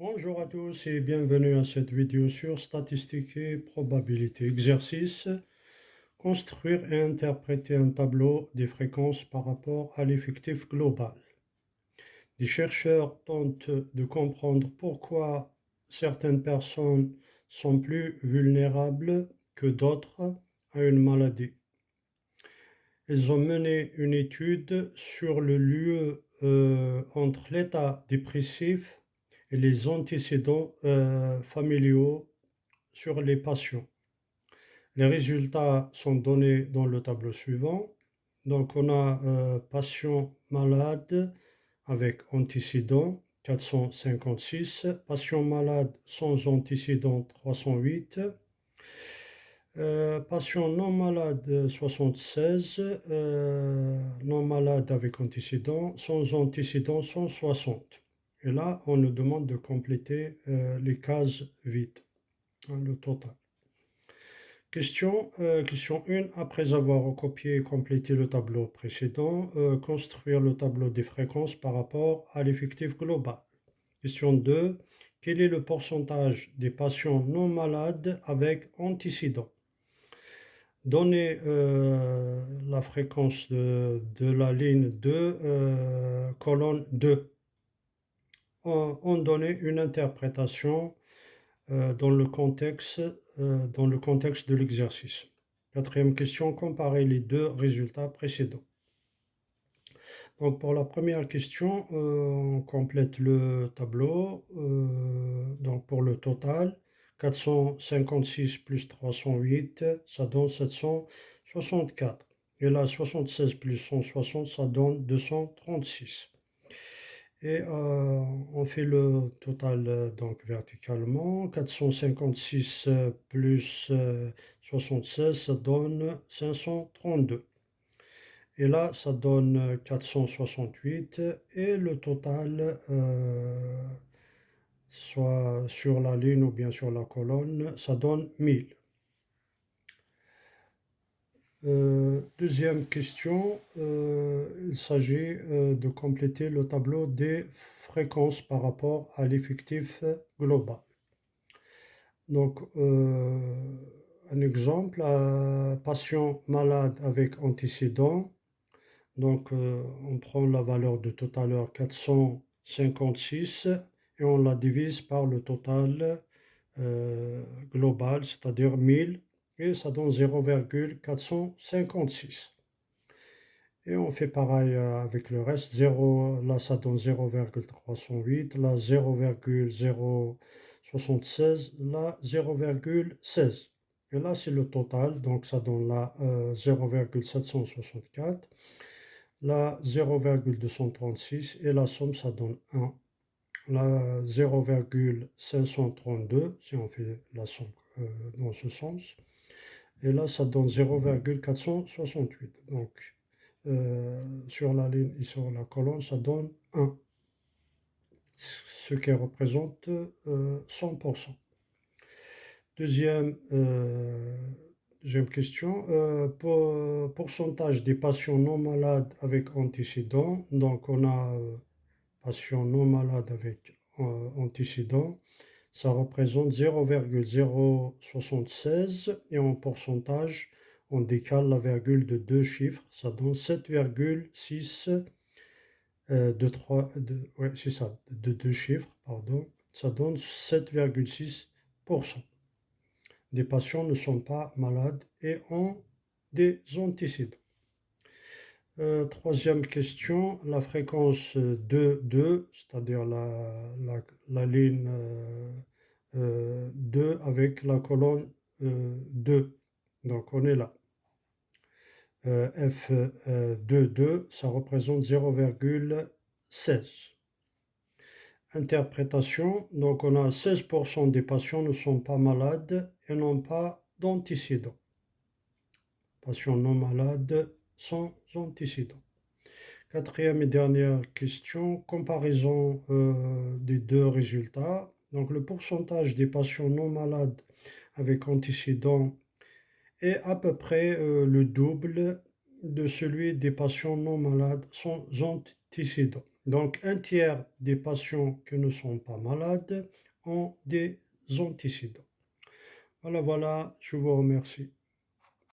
Bonjour à tous et bienvenue à cette vidéo sur statistiques et probabilité. Exercice, construire et interpréter un tableau des fréquences par rapport à l'effectif global. Des chercheurs tentent de comprendre pourquoi certaines personnes sont plus vulnérables que d'autres à une maladie. Ils ont mené une étude sur le lieu entre l'état dépressif et les antécédents familiaux sur les patients. Les résultats sont donnés dans le tableau suivant. Donc on a patients malades avec antécédents 456, patients malades sans antécédents 308, patients non malades 76, non malades avec antécédents, sans antécédents 160. Et là, on nous demande de compléter les cases vides, hein, le total. Question 1. Après avoir recopié et complété le tableau précédent, construire le tableau des fréquences par rapport à l'effectif global. Question 2. Quel est le pourcentage des patients non malades avec antécédents? Donner la fréquence de la ligne 2, colonne 2. On donnait une interprétation dans le contexte de l'exercice. Quatrième question, comparer les deux résultats précédents. Donc pour la première question, on complète le tableau. Donc pour le total, 456 plus 308, ça donne 764. Et là, 76 plus 160, ça donne 236. Et on fait le total donc verticalement. 456 plus 76, ça donne 532. Et là, ça donne 468. Et le total, soit sur la ligne ou bien sur la colonne, ça donne 1000. Deuxième question, il s'agit de compléter le tableau des fréquences par rapport à l'effectif global. Donc, un exemple, un patient malade avec antécédent. Donc, on prend la valeur de tout à l'heure 456 et on la divise par le total global, c'est-à-dire 1000, et ça donne 0,456. Et on fait pareil avec le reste. 0, là, ça donne 0,308, là, 0,076, là, 0,16. Et là, c'est le total, donc ça donne là 0,764, là 0,236 et la somme, ça donne 1. Là, 0,532, si on fait la somme dans ce sens. Et là, ça donne 0,468. Donc, sur la ligne et sur la colonne, ça donne 1, ce qui représente 100%. Deuxième question, pourcentage des patients non malades avec antécédents. Donc, on a patients non malades avec antécédents. Ça représente 0,076 et en pourcentage, on décale la virgule de deux chiffres, ça donne 7,6 c'est ça, de deux chiffres, pardon, ça donne 7,6% des patients ne sont pas malades et ont des antécédents. Troisième question, la fréquence de 2, c'est-à-dire la ligne 2 avec la colonne 2. Donc on est là. F22, ça représente 0,16. Interprétation, donc on a 16% des patients ne sont pas malades et n'ont pas d'antécédents. Patients non malades sans antécédents. Quatrième et dernière question, comparaison des deux résultats. Donc le pourcentage des patients non malades avec antécédents est à peu près le double de celui des patients non malades sans antécédents. Donc, un tiers des patients qui ne sont pas malades ont des antécédents. Voilà, voilà, je vous remercie.